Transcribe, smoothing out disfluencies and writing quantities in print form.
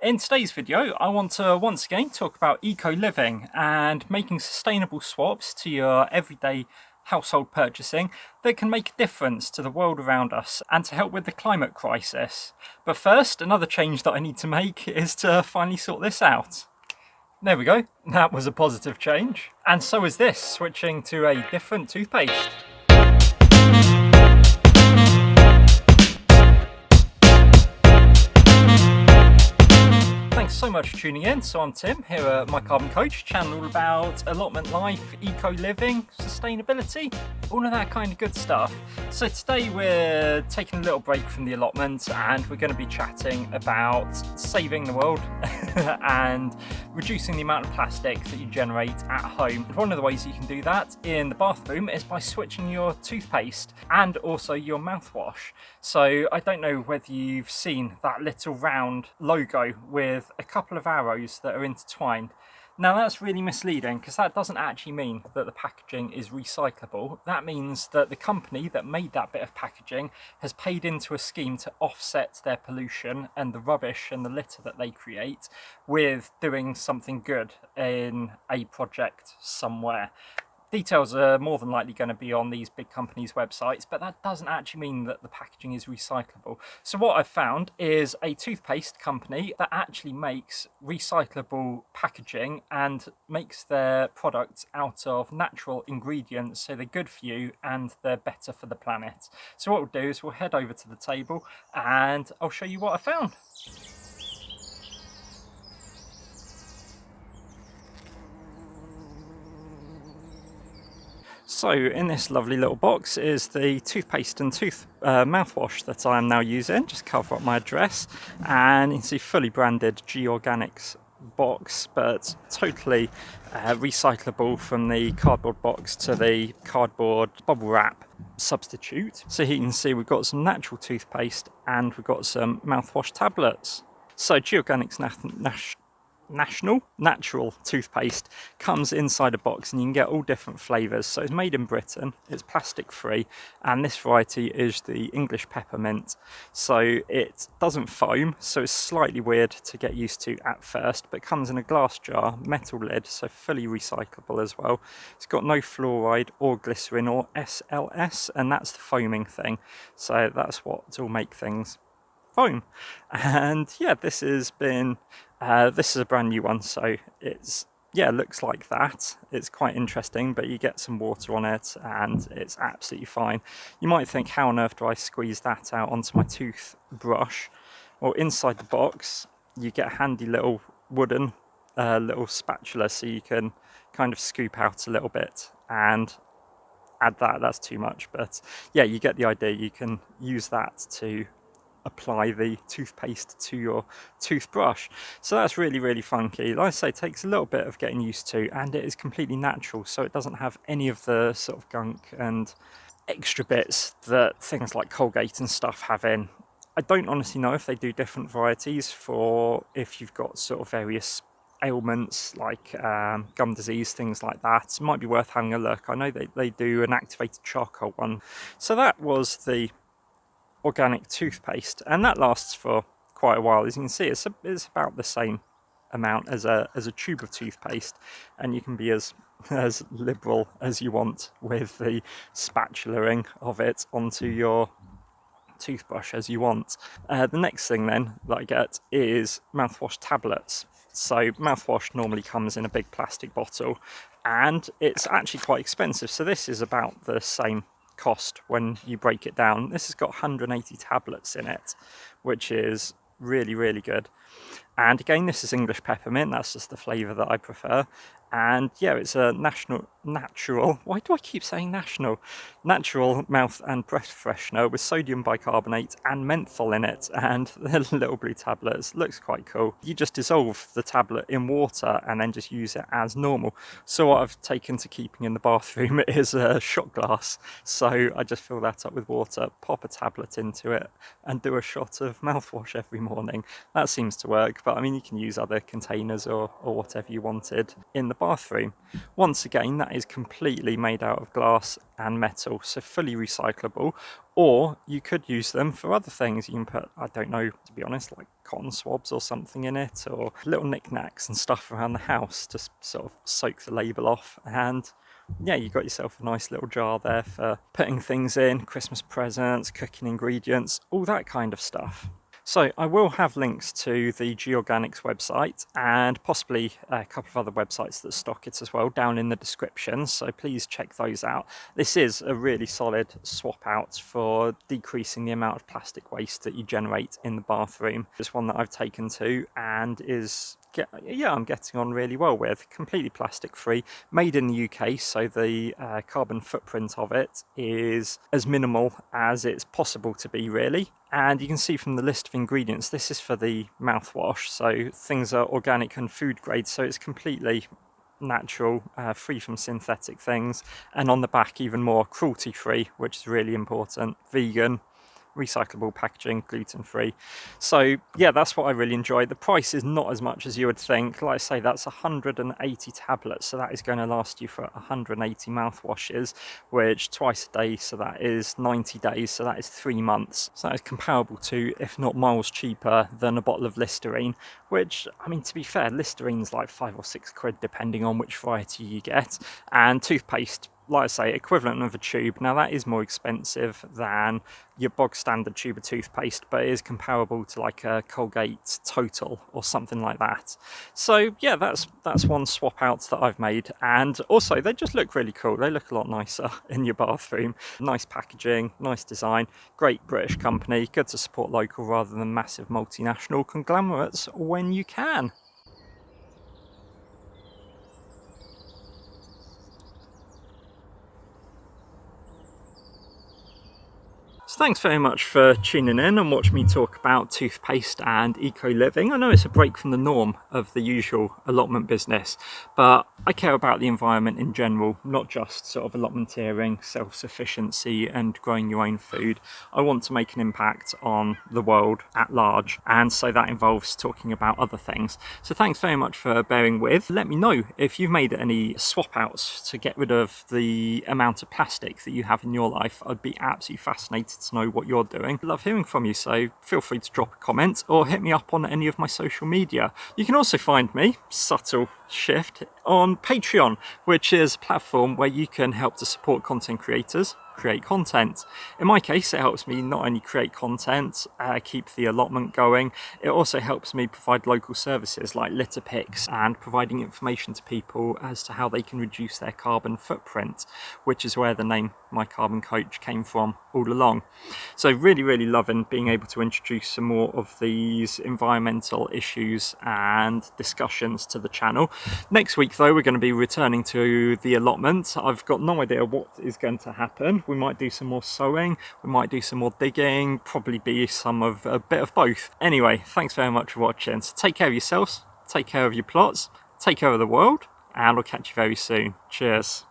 In today's video, I want to once again talk about eco-living and making sustainable swaps to your everyday household purchasing that can make a difference to the world around us and to help with the climate crisis. But first, another change that I need to make is to finally sort this out. There we go, that was a positive change. And so is this, switching to a different toothpaste. Thanks so much for tuning in. So I'm Tim, here at My Carbon Coach, channel all about allotment life, eco-living, sustainability, all of that kind of good stuff. So today we're taking a little break from the allotment and we're going to be chatting about saving the world and reducing the amount of plastic that you generate at home. And one of the ways you can do that in the bathroom is by switching your toothpaste and also your mouthwash. So I don't know whether you've seen that little round logo with a couple of arrows that are intertwined. Now that's really misleading because that doesn't actually mean that the packaging is recyclable. That means that the company that made that bit of packaging has paid into a scheme to offset their pollution and the rubbish and the litter that they create with doing something good in a project somewhere. Details are more than likely going to be on these big companies' websites, but that doesn't actually mean that the packaging is recyclable. So what I've found is a toothpaste company that actually makes recyclable packaging and makes their products out of natural ingredients, so they're good for you and they're better for the planet. So what we'll do is we'll head over to the table and I'll show you what I found. So in this lovely little box is the toothpaste and mouthwash that I am now using. Just cover up my address and you can see fully branded Georganics box, but totally recyclable from the cardboard box to the cardboard bubble wrap substitute. So here you can see we've got some natural toothpaste and we've got some mouthwash tablets. So Georganics natural toothpaste comes inside a box and you can get all different flavors. So it's made in Britain, it's plastic free, and this variety is the English peppermint. So it doesn't foam, so it's slightly weird to get used to at first, but comes in a glass jar, metal lid, so fully recyclable as well. It's got no fluoride or glycerin or SLS, and that's the foaming thing. So that's what will make things foam. And yeah, this is a brand new one, so it looks like that. It's quite interesting, but you get some water on it and it's absolutely fine. You might think, how on earth do I squeeze that out onto my toothbrush? Well, inside the box you get a handy little wooden little spatula, so you can kind of scoop out a little bit and add that. That's too much, but yeah, you get the idea. You can use that to apply the toothpaste to your toothbrush. So that's really, really funky. Like I say, it takes a little bit of getting used to, and it is completely natural, so it doesn't have any of the sort of gunk and extra bits that things like Colgate and stuff have in. I don't honestly know if they do different varieties for if you've got sort of various ailments like gum disease, things like that. It might be worth having a look. I know they do an activated charcoal one. So that was the organic toothpaste, and that lasts for quite a while. As you can see, it's about the same amount as a tube of toothpaste, and you can be as liberal as you want with the spatulaing of it onto your toothbrush as you want. The next thing then that I get is mouthwash tablets. So mouthwash normally comes in a big plastic bottle and it's actually quite expensive, so this is about the same cost when you break it down. This has got 180 tablets in it, which is really, really good. And again, this is English peppermint, that's just the flavour that I prefer. And yeah, it's a natural, why do I keep saying natural mouth and breath freshener with sodium bicarbonate and menthol in it, and the little blue tablets. Looks quite cool. You just dissolve the tablet in water and then just use it as normal. So what I've taken to keeping in the bathroom is a shot glass. So I just fill that up with water, pop a tablet into it and do a shot of mouthwash every morning. That seems to work, but I mean, you can use other containers or whatever you wanted in the bathroom. Once again, that is completely made out of glass and metal, so fully recyclable. Or you could use them for other things. You can put, I don't know, to be honest, like cotton swabs or something in it, or little knickknacks and stuff around the house to sort of soak the label off. And yeah, you got yourself a nice little jar there for putting things in, Christmas presents, cooking ingredients, all that kind of stuff. So I will have links to the Georganics website and possibly a couple of other websites that stock it as well down in the description, so please check those out. This is a really solid swap out for decreasing the amount of plastic waste that you generate in the bathroom. It's one that I've taken to and is I'm getting on really well with. Completely plastic free, made in the UK, so the carbon footprint of it is as minimal as it's possible to be, really. And you can see from the list of ingredients, this is for the mouthwash, so things are organic and food grade, so it's completely natural, free from synthetic things. And on the back, even more cruelty free, which is really important, vegan, recyclable packaging, gluten-free. So yeah, that's what I really enjoy. The price is not as much as you would think. Like I say, that's 180 tablets, so that is going to last you for 180 mouthwashes, which twice a day, so that is 90 days, so that is 3 months. So that is comparable to, if not miles cheaper than, a bottle of Listerine, which, I mean, to be fair, Listerine's like 5 or 6 quid depending on which variety you get, and toothpaste, like I say, equivalent of a tube. Now that is more expensive than your bog standard tube of toothpaste, but it is comparable to like a Colgate Total or something like that. So yeah, that's one swap out that I've made, and also they just look really cool. They look a lot nicer in your bathroom. Nice packaging, nice design, great British company, good to support local rather than massive multinational conglomerates when you can. So thanks very much for tuning in and watching me talk about toothpaste and eco-living. I know it's a break from the norm of the usual allotment business, but I care about the environment in general, not just sort of allotmenteering, self-sufficiency and growing your own food. I want to make an impact on the world at large, and so that involves talking about other things. So thanks very much for bearing with. Let me know if you've made any swap outs to get rid of the amount of plastic that you have in your life. I'd be absolutely fascinated to know what you're doing. I love hearing from you, so feel free to drop a comment or hit me up on any of my social media. You can also find me, subtle shift, on Patreon, which is a platform where you can help to support content creators create content. In my case, it helps me not only create content, keep the allotment going, it also helps me provide local services like litter picks and providing information to people as to how they can reduce their carbon footprint, which is where the name My Carbon Coach came from all along. So really loving being able to introduce some more of these environmental issues and discussions to the channel. Next week though, we're going to be returning to the allotment. I've got no idea what is going to happen. We might do some more sowing, we might do some more digging, probably be a bit of both. Anyway, thanks very much for watching. So take care of yourselves, take care of your plots, take care of the world, and I'll catch you very soon. Cheers.